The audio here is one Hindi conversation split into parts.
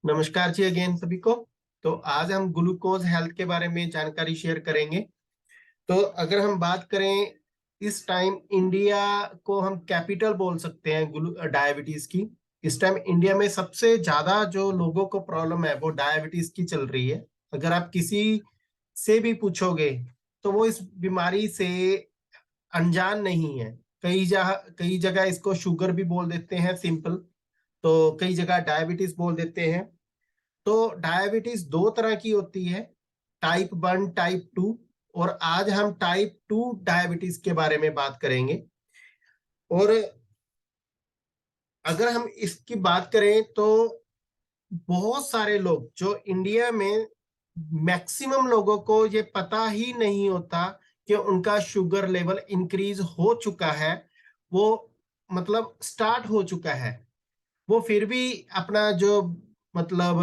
नमस्कार जी अगेन सभी को। तो आज हम ग्लूकोज हेल्थ के बारे में जानकारी शेयर करेंगे। तो अगर हम बात करें, इस टाइम इंडिया को हम कैपिटल बोल सकते हैं डायबिटीज की। इस टाइम इंडिया में सबसे ज्यादा जो लोगों को प्रॉब्लम है वो डायबिटीज की चल रही है। अगर आप किसी से भी पूछोगे तो वो इस बीमारी से अनजान नहीं है। कई जगह इसको शुगर भी बोल देते हैं सिंपल, तो कई जगह डायबिटीज बोल देते हैं। तो डायबिटीज दो तरह की होती है, टाइप 1 टाइप 2। और आज हम टाइप 2 डायबिटीज के बारे में बात करेंगे। और अगर हम इसकी बात करें तो बहुत सारे लोग जो इंडिया में, मैक्सिमम लोगों को ये पता ही नहीं होता कि उनका शुगर लेवल इंक्रीज हो चुका है। वो मतलब स्टार्ट हो चुका है, वो फिर भी अपना जो मतलब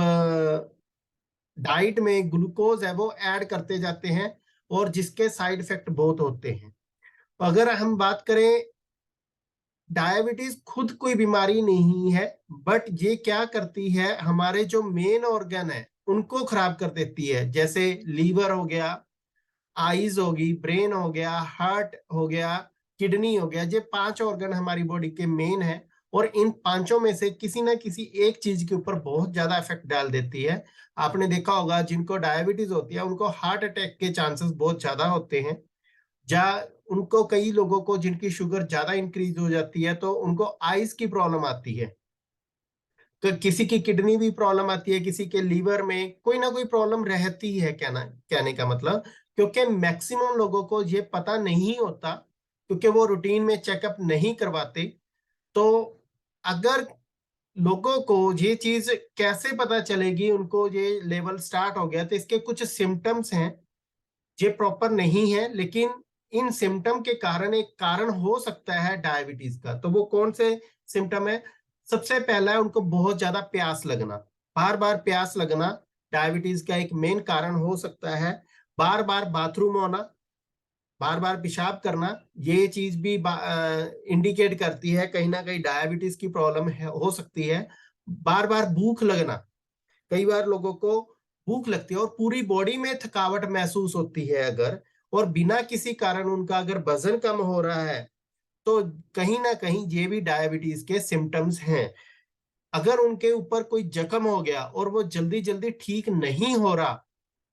डाइट में ग्लूकोज है वो ऐड करते जाते हैं, और जिसके साइड इफेक्ट बहुत होते हैं। अगर हम बात करें, डायबिटीज खुद कोई बीमारी नहीं है, बट ये क्या करती है, हमारे जो मेन ऑर्गन है उनको खराब कर देती है। जैसे लीवर हो गया, आईज होगी, ब्रेन हो गया, हार्ट हो गया, किडनी हो गया। ये 5 ऑर्गन हमारी बॉडी के मेन है, और इन पांचों में से किसी ना किसी एक चीज के ऊपर बहुत ज्यादा इफेक्ट डाल देती है। आपने देखा होगा जिनको डायबिटीज होती है उनको हार्ट अटैक के चांसेस बहुत ज्यादा होते हैं। जा उनको, कई लोगों को जिनकी शुगर ज्यादा इंक्रीज हो जाती है तो उनको आइज की प्रॉब्लम आती है। तो किसी की किडनी भी प्रॉब्लम आती है, किसी के लीवर में कोई ना कोई प्रॉब्लम रहती है। कहने का मतलब, क्योंकि मैक्सिमम लोगों को ये पता नहीं होता, क्योंकि वो रूटीन में चेकअप नहीं करवाते। तो अगर लोगों को ये चीज कैसे पता चलेगी उनको ये लेवल स्टार्ट हो गया, तो इसके कुछ सिम्टम्स हैं। ये प्रॉपर नहीं है, लेकिन इन सिम्टम के कारण एक कारण हो सकता है डायबिटीज का। तो वो कौन से सिम्टम है? सबसे पहला है उनको बहुत ज्यादा प्यास लगना। बार बार प्यास लगना डायबिटीज का एक मेन कारण हो सकता है। बार बार बाथरूम होना, बार बार पेशाब करना, ये चीज भी इंडिकेट करती है कहीं ना कहीं डायबिटीज की प्रॉब्लम हो सकती है। बार बार भूख लगना, कई बार लोगों को भूख लगती है और पूरी बॉडी में थकावट महसूस होती है अगर, और बिना किसी कारण उनका अगर वजन कम हो रहा है, तो कहीं ना कहीं ये भी डायबिटीज के सिम्टम्स हैं। अगर उनके ऊपर कोई जख्म हो गया और वो जल्दी जल्दी ठीक नहीं हो रहा,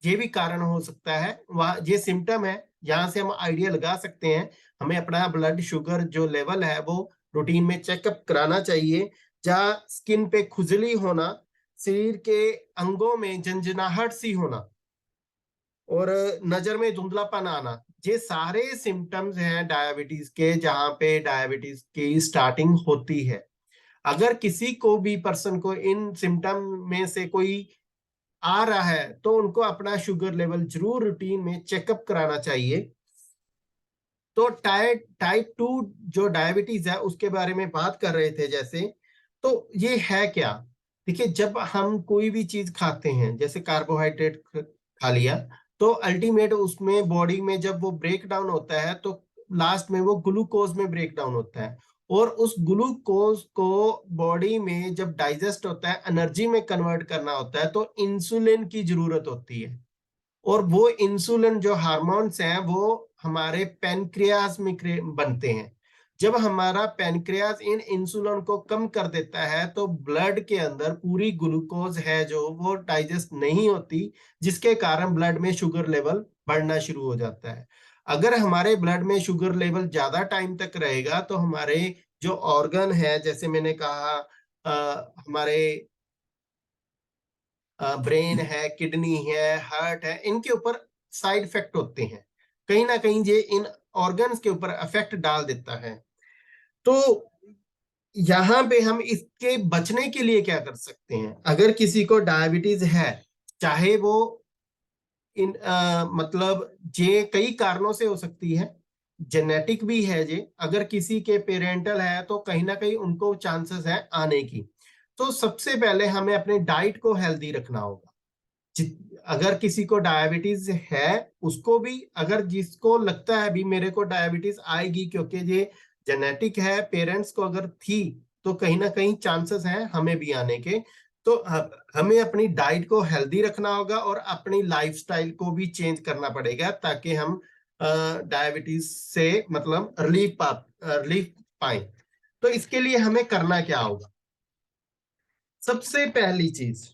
ये भी कारण हो सकता है। वह ये सिम्टम है, यहाँ से हम आइडिया लगा सकते हैं। हमें अपना ब्लड शुगर जो लेवल है वो रूटीन में चेकअप कराना चाहिए। जहाँ स्किन पे खुजली होना, शरीर के अंगों में झंझनाहट सी होना, और नजर में धुंधलापन आना, ये सारे सिम्टम्स हैं डायबिटीज के, जहाँ पे डायबिटीज की स्टार्टिंग होती है। अगर किसी को भी पर्सन को इन सिम्टम में से कोई आ रहा है तो उनको अपना शुगर लेवल जरूर रूटीन में चेकअप कराना चाहिए। तो टाइप 2 जो डायबिटीज है उसके बारे में बात कर रहे थे जैसे, तो ये है क्या? देखिए, जब हम कोई भी चीज खाते हैं, जैसे कार्बोहाइड्रेट खा लिया, तो अल्टीमेट उसमें बॉडी में जब वो ब्रेक डाउन होता है तो लास्ट में वो ग्लूकोज में ब्रेक डाउन होता है। और उस ग्लूकोज को बॉडी में जब डाइजेस्ट होता है, एनर्जी में कन्वर्ट करना होता है, तो इंसुलिन की जरूरत होती है। और वो इंसुलिन जो हार्मोन्स हैं वो हमारे पेनक्रियास में बनते हैं। जब हमारा पेनक्रियास इन इंसुलिन को कम कर देता है तो ब्लड के अंदर पूरी ग्लूकोज है जो वो डाइजेस्ट नहीं होती, जिसके कारण ब्लड में शुगर लेवल बढ़ना शुरू हो जाता है। अगर हमारे ब्लड में शुगर लेवल ज्यादा टाइम तक रहेगा तो हमारे जो ऑर्गन है, जैसे मैंने कहा, हमारे ब्रेन है, किडनी है, हार्ट है, इनके ऊपर साइड इफेक्ट होते हैं। कहीं ना कहीं ये इन ऑर्गन्स के ऊपर इफेक्ट डाल देता है। तो यहाँ पे हम इसके बचने के लिए क्या कर सकते हैं? अगर किसी को डायबिटीज है, चाहे वो मतलब ये कई कारणों से हो सकती है, जेनेटिक भी है जे, अगर किसी के पेरेंटल है तो कहीं ना कहीं उनको चांसेस है आने की। तो सबसे पहले हमें अपने डाइट को हेल्दी रखना होगा। अगर किसी को डायबिटीज है, उसको भी, अगर जिसको लगता है भी मेरे को डायबिटीज आएगी क्योंकि ये जेनेटिक है, पेरेंट्स को अगर थी, तो कहीं ना कहीं चांसेस हैं हमें भी आने के। तो हमें अपनी डाइट को हेल्दी रखना होगा और अपनी लाइफस्टाइल को भी चेंज करना पड़ेगा ताकि हम डायबिटीज से मतलब रिलीफ पाए। तो इसके लिए हमें करना क्या होगा? सबसे पहली चीज,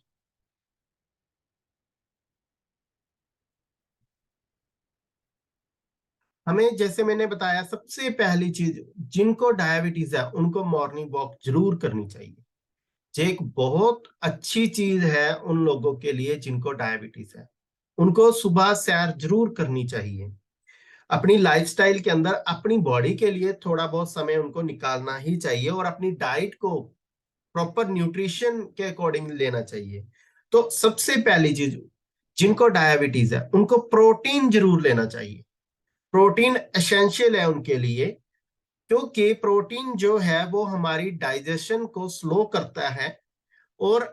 हमें जैसे मैंने बताया, सबसे पहली चीज, जिनको डायबिटीज है उनको मॉर्निंग वॉक जरूर करनी चाहिए। ये एक बहुत अच्छी चीज है उन लोगों के लिए जिनको डायबिटीज है, उनको सुबह सैर जरूर करनी चाहिए। अपनी लाइफस्टाइल के अंदर अपनी बॉडी के लिए थोड़ा बहुत समय उनको निकालना ही चाहिए और अपनी डाइट को प्रॉपर न्यूट्रिशन के अकॉर्डिंग लेना चाहिए। तो सबसे पहली चीज, जिनको डायबिटीज है उनको प्रोटीन जरूर लेना चाहिए। प्रोटीन एसेंशियल है उनके लिए, क्योंकि प्रोटीन जो है वो हमारी डाइजेशन को स्लो करता है और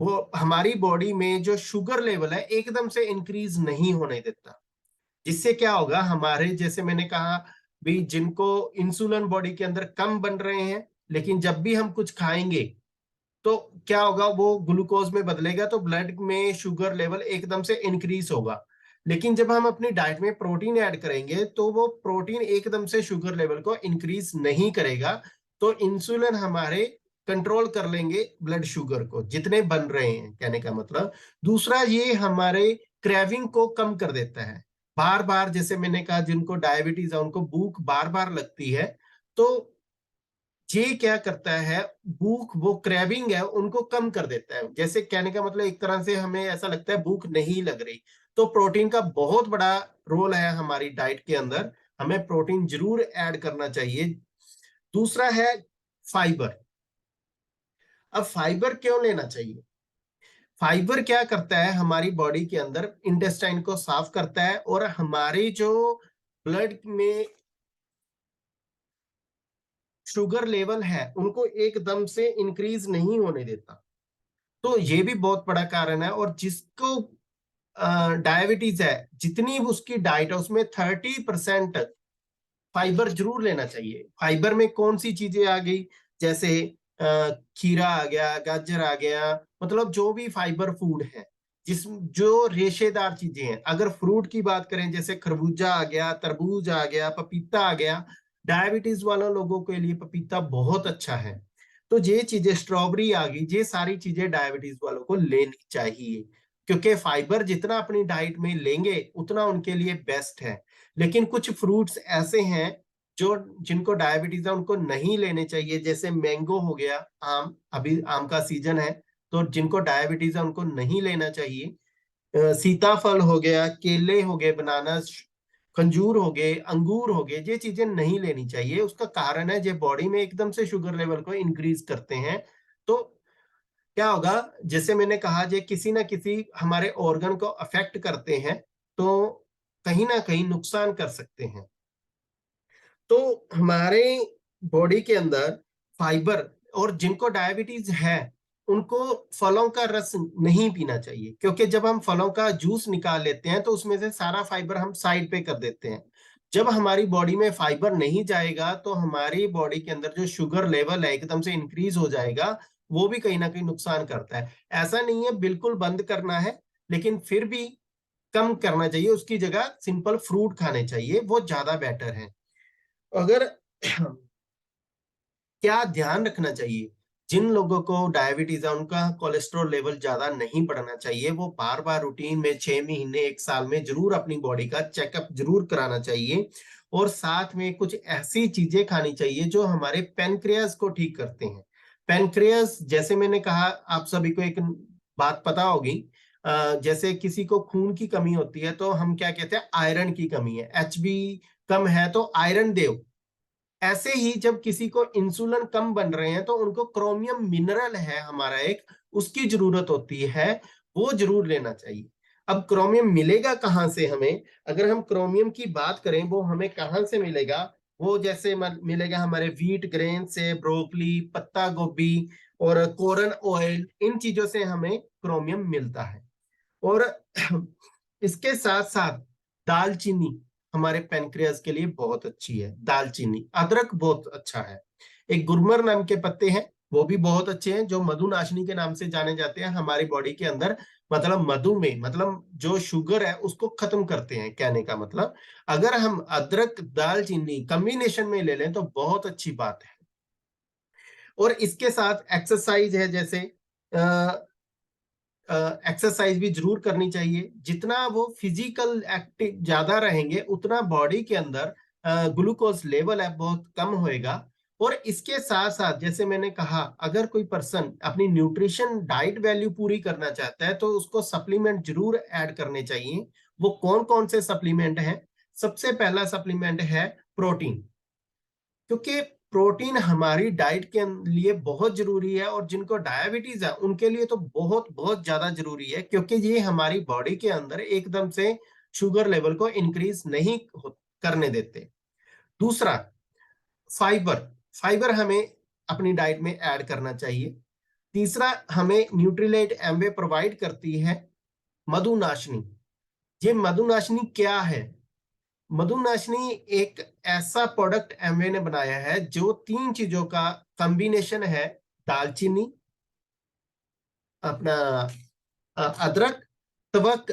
वो हमारी बॉडी में जो शुगर लेवल है एकदम से इंक्रीज नहीं होने देता। जिससे क्या होगा, हमारे जैसे मैंने कहा भी, जिनको इंसुलिन बॉडी के अंदर कम बन रहे हैं, लेकिन जब भी हम कुछ खाएंगे तो क्या होगा, वो ग्लूकोज में बदलेगा तो ब्लड में शुगर लेवल एकदम से इंक्रीज होगा। लेकिन जब हम अपनी डाइट में प्रोटीन ऐड करेंगे तो वो प्रोटीन एकदम से शुगर लेवल को इंक्रीज नहीं करेगा। तो इंसुलिन हमारे कंट्रोल कर लेंगे ब्लड शुगर को जितने बन रहे हैं, कहने का मतलब। दूसरा, ये हमारे क्रेविंग को कम कर देता है। बार बार, जैसे मैंने कहा, जिनको डायबिटीज है उनको भूख बार बार लगती है। तो ये क्या करता है, भूख, वो क्रेविंग है उनको कम कर देता है। जैसे कहने का मतलब, एक तरह से हमें ऐसा लगता है भूख नहीं लग रही। तो प्रोटीन का बहुत बड़ा रोल है हमारी डाइट के अंदर, हमें प्रोटीन जरूर ऐड करना चाहिए। दूसरा है फाइबर। अब फाइबर क्यों लेना चाहिए? फाइबर क्या करता है, हमारी बॉडी के अंदर इंटेस्टाइन को साफ करता है और हमारी जो ब्लड में शुगर लेवल है उनको एकदम से इंक्रीज नहीं होने देता। तो ये भी बहुत बड़ा कारण है। और जिसको डायबिटीज है, जितनी भी उसकी डाइट है उसमें 30% फाइबर जरूर लेना चाहिए। फाइबर में कौन सी चीजें आ गई, जैसे खीरा आ गया, गाजर आ गया, मतलब जो भी फाइबर फूड है, जिस जो रेशेदार चीजें हैं। अगर फ्रूट की बात करें, जैसे खरबूजा आ गया, तरबूज आ गया, पपीता आ गया, डायबिटीज वालों लोगों के लिए पपीता बहुत अच्छा है। तो ये चीजें, स्ट्रॉबेरी आ गई, ये सारी चीजें डायबिटीज वालों को लेनी चाहिए, क्योंकि फाइबर जितना अपनी डाइट में लेंगे उतना उनके लिए बेस्ट है। लेकिन कुछ फ्रूट्स ऐसे हैं जो, जिनको डायबिटीज है उनको नहीं लेने चाहिए। जैसे मैंगो हो गया, आम, अभी आम का सीजन है, तो जिनको डायबिटीज है उनको नहीं लेना चाहिए। सीताफल हो गया, केले हो गए, बनाना, खंजूर हो गए, अंगूर हो गए, ये चीजें नहीं लेनी चाहिए। उसका कारण है, ये बॉडी में एकदम से शुगर लेवल को इंक्रीज करते हैं। तो क्या होगा, जैसे मैंने कहा, ये किसी ना किसी हमारे ऑर्गन को अफेक्ट करते हैं, तो कहीं ना कहीं नुकसान कर सकते हैं। तो हमारे बॉडी के अंदर फाइबर, और जिनको डायबिटीज है उनको फलों का रस नहीं पीना चाहिए, क्योंकि जब हम फलों का जूस निकाल लेते हैं तो उसमें से सारा फाइबर हम साइड पे कर देते हैं। जब हमारी बॉडी में फाइबर नहीं जाएगा तो हमारी बॉडी के अंदर जो शुगर लेवल है एकदम से इंक्रीज हो जाएगा, वो भी कहीं ना कहीं नुकसान करता है। ऐसा नहीं है बिल्कुल बंद करना है, लेकिन फिर भी कम करना चाहिए। उसकी जगह सिंपल फ्रूट खाने चाहिए, वो ज्यादा बेटर है। अगर क्या ध्यान रखना चाहिए, जिन लोगों को डायबिटीज है उनका कोलेस्ट्रॉल लेवल ज्यादा नहीं बढ़ना चाहिए। वो बार बार रूटीन में 6 महीने 1 साल में जरूर अपनी बॉडी का चेकअप जरूर कराना चाहिए। और साथ में कुछ ऐसी चीजें खानी चाहिए जो हमारे पेनक्रियास को ठीक करते हैं। पेनक्रियास, जैसे मैंने कहा, आप सभी को एक बात पता होगी, जैसे किसी को खून की कमी होती है तो हम क्या कहते हैं, आयरन की कमी है, एचबी कम है तो आयरन दो। ऐसे ही जब किसी को इंसुलिन कम बन रहे हैं तो उनको क्रोमियम मिनरल है हमारा एक, उसकी जरूरत होती है, वो जरूर लेना चाहिए। अब क्रोमियम मिलेगा कहाँ से हमें? अगर हम क्रोमियम की बात करें, वो हमें कहाँ से मिलेगा? वो जैसे मिलेगा हमारे व्हीट ग्रेन से, ब्रोकली, पत्ता गोभी और कोरन ऑयल, इन चीजों से हमें क्रोमियम मिलता है। और इसके साथ साथ दालचीनी हमारे पेनक्रियास के लिए बहुत अच्छी है। दालचीनी, अदरक बहुत अच्छा है। एक गुलमर नाम के पत्ते हैं, वो भी बहुत अच्छे हैं, जो मधुनाशिनी के नाम से जाने जाते हैं। हमारी बॉडी के अंदर मतलब मधुमेह मतलब जो शुगर है उसको खत्म करते हैं, कहने का मतलब। अगर हम अदरक दालचीनी कॉम्बिनेशन में ले लें तो बहुत अच्छी बात है। और इसके साथ एक्सरसाइज है, जैसे एक्सरसाइज भी जरूर करनी चाहिए। जितना वो फिजिकल एक्टिव ज्यादा रहेंगे उतना बॉडी के अंदर ग्लूकोज लेवल है बहुत कम होएगा। और इसके साथ साथ जैसे मैंने कहा, अगर कोई पर्सन अपनी न्यूट्रिशन डाइट वैल्यू पूरी करना चाहता है तो उसको सप्लीमेंट जरूर ऐड करने चाहिए। वो कौन कौन से सप्लीमेंट हैं? सबसे पहला सप्लीमेंट है प्रोटीन, क्योंकि प्रोटीन हमारी डाइट के लिए बहुत जरूरी है, और जिनको डायबिटीज है उनके लिए तो बहुत बहुत ज्यादा जरूरी है, क्योंकि ये हमारी बॉडी के अंदर एकदम से शुगर लेवल को इंक्रीज नहीं करने देते। दूसरा, फाइबर। फाइबर हमें अपनी डाइट में ऐड करना चाहिए। तीसरा, हमें न्यूट्रीलाइट एमवे प्रोवाइड करती है मधुनाशिनी। ये मधुनाशिनी क्या है? मधुनाशिनी एक ऐसा प्रोडक्ट एमवे ने बनाया है जो 3 चीजों का कॉम्बिनेशन है। दालचीनी, अपना अदरक, तवक,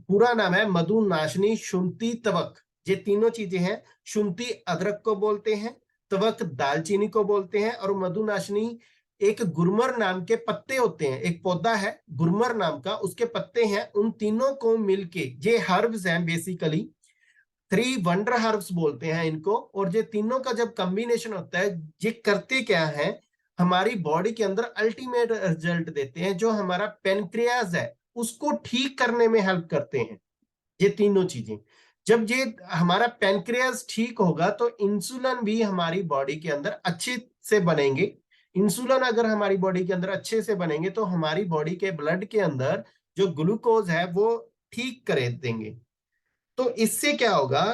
पूरा नाम है मधुनाशिनी शुंठी तवक। ये तीनों चीजें हैं। शुंठी अदरक को बोलते हैं, तवक दालचीनी को बोलते हैं, और मधुनाशिनी एक गुरमर नाम के पत्ते होते हैं, एक पौधा है गुरमर नाम का, उसके पत्ते हैं। उन तीनों को मिलके ये हर्ब्स हैं, बेसिकली 3 वंडर हर्ब्स बोलते हैं इनको। और ये तीनों का जब कॉम्बिनेशन होता है, ये करते क्या है, हमारी बॉडी के अंदर अल्टीमेट रिजल्ट देते हैं। जो हमारा पेनक्रियाज है उसको ठीक करने में हेल्प करते हैं ये तीनों चीजें। जब ये हमारा पेनक्रियाज ठीक होगा तो इंसुलिन भी हमारी बॉडी के अंदर अच्छे से बनेंगे। इंसुलिन अगर हमारी बॉडी के अंदर अच्छे से बनेंगे तो हमारी बॉडी के ब्लड के अंदर जो ग्लूकोज है वो ठीक कर देंगे। तो इससे क्या होगा,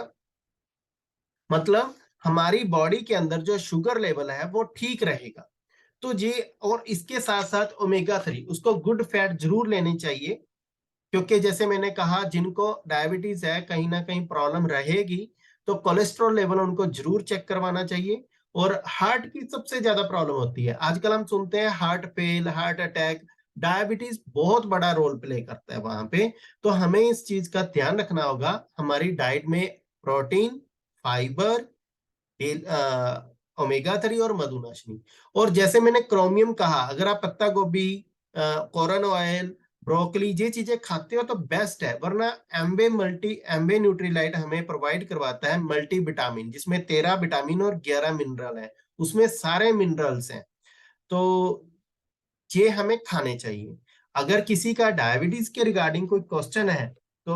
मतलब हमारी बॉडी के अंदर जो शुगर लेवल है वो ठीक रहेगा। तो ये, और इसके साथ साथ ओमेगा 3, उसको गुड फैट जरूर लेनी चाहिए, क्योंकि जैसे मैंने कहा जिनको डायबिटीज है कहीं ना कहीं प्रॉब्लम रहेगी, तो कोलेस्ट्रॉल लेवल उनको जरूर चेक करवाना चाहिए। और हार्ट की सबसे ज्यादा प्रॉब्लम होती है आजकल, हम सुनते हैं heart fail, heart attack. Diabetes बहुत बड़ा रोल प्ले करता है वहां पे। तो हमें इस चीज का ध्यान रखना होगा, हमारी डाइट में प्रोटीन, फाइबर, ओमेगा 3 और मधुनाशिनी। और जैसे मैंने क्रोमियम कहा, अगर आप पत्ता गोभी, कोरन ऑयल, ब्रोकली ये चीजें खाते हो तो बेस्ट है। वरना एम्बे न्यूट्रीलाइट हमें प्रोवाइड करवाता है मल्टी विटामिन, जिसमें 13 विटामिन और 11 मिनरल है। उसमें सारे मिनरल्स हैं। तो ये हमें खाने चाहिए। अगर किसी का डायबिटीज के रिगार्डिंग कोई क्वेश्चन है तो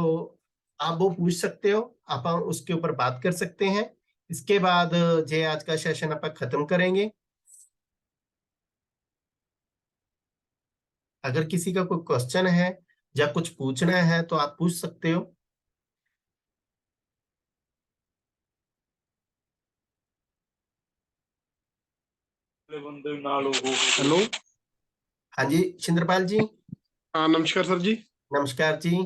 आप वो पूछ सकते हो, आप उसके ऊपर बात कर सकते हैं। इसके बाद जे आज का सेशन आप खत्म करेंगे। अगर किसी का कोई क्वेश्चन है या कुछ पूछना है तो आप पूछ सकते हो। हेलो। हाँ जी शिंद्रपाल जी। हाँ नमस्कार सर जी। नमस्कार जी।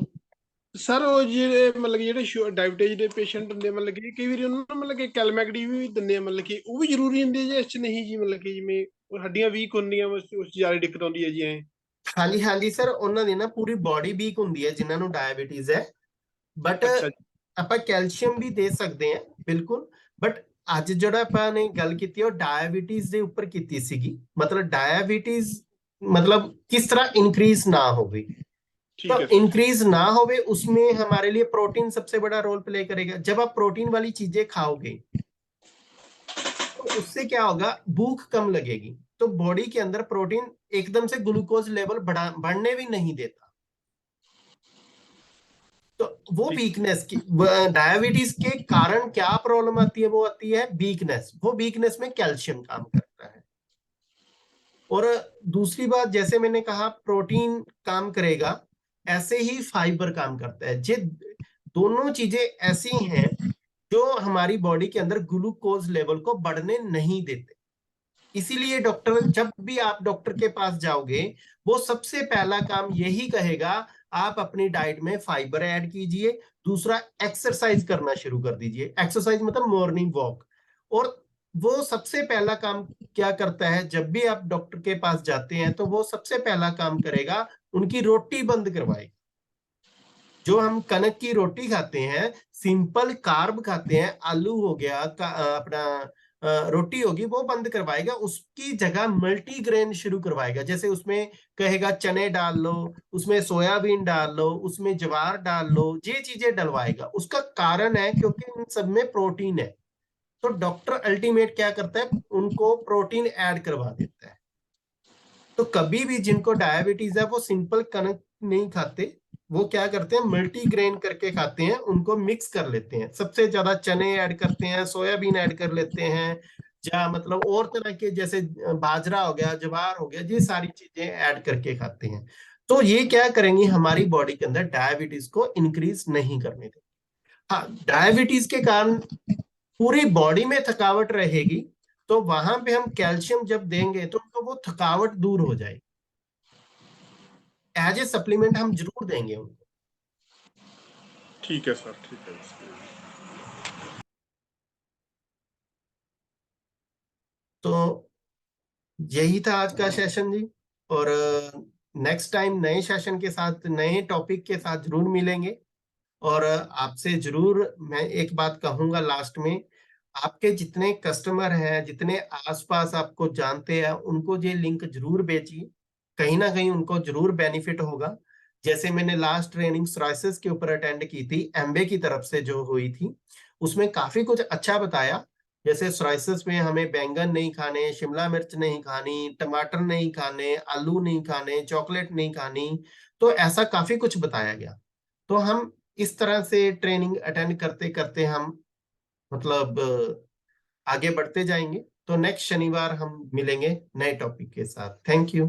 सर ਉਹ ਜਿਹੜੇ ਮਤਲਬ ਕਿ ਜਿਹੜੇ ਡਾਇਬਟੀਜ਼ ਦੇ ਪੇਸ਼ੈਂਟ ਹੁੰਦੇ ਮਤਲਬ ਕਿ ਕਈ ਵਾਰੀ ਉਹਨਾਂ ਨੂੰ ਮਤਲਬ ਕਿ ਕੈਲਮੈਗਡੀ ਵੀ ਦਿੰਦੇ ਆ ਮਤਲਬ ਕਿ ਉਹ ਵੀ ਜ਼ਰੂਰੀ ਹੁੰਦੀ ਹੈ ਜਾਂ ਇਸ ਚ ਨਹੀਂ ਜੀ ਮਤਲਬ ਕਿ ਜਿਵੇਂ ਉਹ ਹੱਡੀਆਂ ਵੀਕ ਹੁੰਦੀਆਂ ਉਸ ਚ ਜ਼ਿਆਦਾ ਦਿੱਕਤ ਆਉਂਦੀ ਹੈ ਜੀ ਐ। हाँ जी सर, ਉਹਨਾਂ ਦੀ ਨਾ ਪੂਰੀ ਬਾਡੀ ਵੀਕ ਹੁੰਦੀ ਹੈ ਜਿਨ੍ਹਾਂ ਨੂੰ ਡਾਇਬੀਟੀਜ਼ ਹੈ। ਬਟ ਅੱਛਾ ਜੀ। ਆਪਾਂ ਕੈਲਸ਼ੀਅਮ ਵੀ ਦੇ ਸਕਦੇ ਹਾਂ, ਬਿਲਕੁਲ। ਬਟ ਅੱਜ ਜਿਹੜਾ ਆਪਾਂ ਨੇ ਗੱਲ ਕੀਤੀ ਉਹ ਡਾਇਬੀਟੀਜ਼ ਦੇ ਉੱਪਰ ਕੀਤੀ ਸੀਗੀ, ਮਤਲਬ ਡਾਇਬੀਟੀਜ਼ मतलब किस तरह इंक्रीज ना होवे। तो ठीक है सर। इंक्रीज ना होवे उसमें हमारे लिए प्रोटीन सबसे बड़ा रोल प्ले करेगा। जब आप प्रोटीन वाली चीजें खाओगे तो उससे क्या होगा, भूख कम लगेगी। तो बॉडी के अंदर प्रोटीन एकदम से ग्लूकोज लेवल बढ़ने भी नहीं देता। तो वो ठीक। वीकनेस की, डायबिटीज के कारण क्या प्रॉब्लम आती है, वो आती है वीकनेस। वो वीकनेस में कैल्शियम काम करता है। और दूसरी बात, जैसे मैंने कहा प्रोटीन काम करेगा, ऐसे ही फाइबर काम करता है। ये दोनों चीजें ऐसी हैं जो हमारी बॉडी के अंदर ग्लूकोज लेवल को बढ़ने नहीं देते। इसीलिए डॉक्टर, जब भी आप डॉक्टर के पास जाओगे, वो सबसे पहला काम यही कहेगा, आप अपनी डाइट में फाइबर ऐड कीजिए। दूसरा, एक्सरसाइज करना शुरू कर दीजिए। एक्सरसाइज मतलब मॉर्निंग वॉक। और वो सबसे पहला काम क्या करता है, जब भी आप डॉक्टर के पास जाते हैं तो वो सबसे पहला काम करेगा, उनकी रोटी बंद करवाएगा। जो हम कनक की रोटी खाते हैं, सिंपल कार्ब खाते हैं, आलू हो गया अपना रोटी होगी, वो बंद करवाएगा। उसकी जगह मल्टीग्रेन शुरू करवाएगा। जैसे उसमें कहेगा चने डाल लो, उसमें सोयाबीन डाल लो, उसमें ज्वार डाल लो, ये चीजें डलवाएगा। उसका कारण है क्योंकि इन सब में प्रोटीन है। तो डॉक्टर अल्टीमेट क्या करता है, उनको प्रोटीन ऐड करवा देता है। तो कभी भी जिनको डायबिटीज है वो सिंपल कनक नहीं खाते, वो क्या करते हैं, मल्टीग्रेन करके खाते हैं, उनको मिक्स कर लेते हैं। सबसे ज्यादा चने ऐड करते हैं, सोयाबीन ऐड कर लेते हैं, या मतलब और तरह के जैसे बाजरा हो गया, ज्वार हो गया, ये सारी चीजें ऐड करके खाते हैं। तो ये क्या करेंगे, हमारी बॉडी के अंदर डायबिटीज को इंक्रीज नहीं करने देंगे। हाँ, डायबिटीज के कारण पूरी बॉडी में थकावट रहेगी, तो वहां पे हम कैल्शियम जब देंगे तो उनको वो थकावट दूर हो जाएगी। एज ए सप्लीमेंट हम जरूर देंगे उनको। ठीक है सर, ठीक है सर। तो यही था आज का सेशन जी। और नेक्स्ट टाइम नए सेशन के साथ, नए टॉपिक के साथ जरूर मिलेंगे। और आपसे जरूर मैं एक बात कहूंगा लास्ट में, आपके जितने कस्टमर हैं, जितने आसपास आपको जानते हैं, उनको ये लिंक जरूर भेजिए। कहीं ना कहीं उनको जरूर बेनिफिट होगा। जैसे मैंने लास्ट ट्रेनिंग सोराइसिस के ऊपर अटेंड की थी, एमबे की तरफ से जो हुई थी, उसमें काफी कुछ अच्छा बताया। जैसे सोराइसिस में हमें बैंगन नहीं खाने, शिमला मिर्च नहीं खानी, टमाटर नहीं खाने, आलू नहीं खाने, चॉकलेट नहीं खानी। तो ऐसा काफी कुछ बताया गया। तो हम इस तरह से ट्रेनिंग अटेंड करते करते हम मतलब आगे बढ़ते जाएंगे। तो नेक्स्ट शनिवार हम मिलेंगे नए टॉपिक के साथ। Thank you.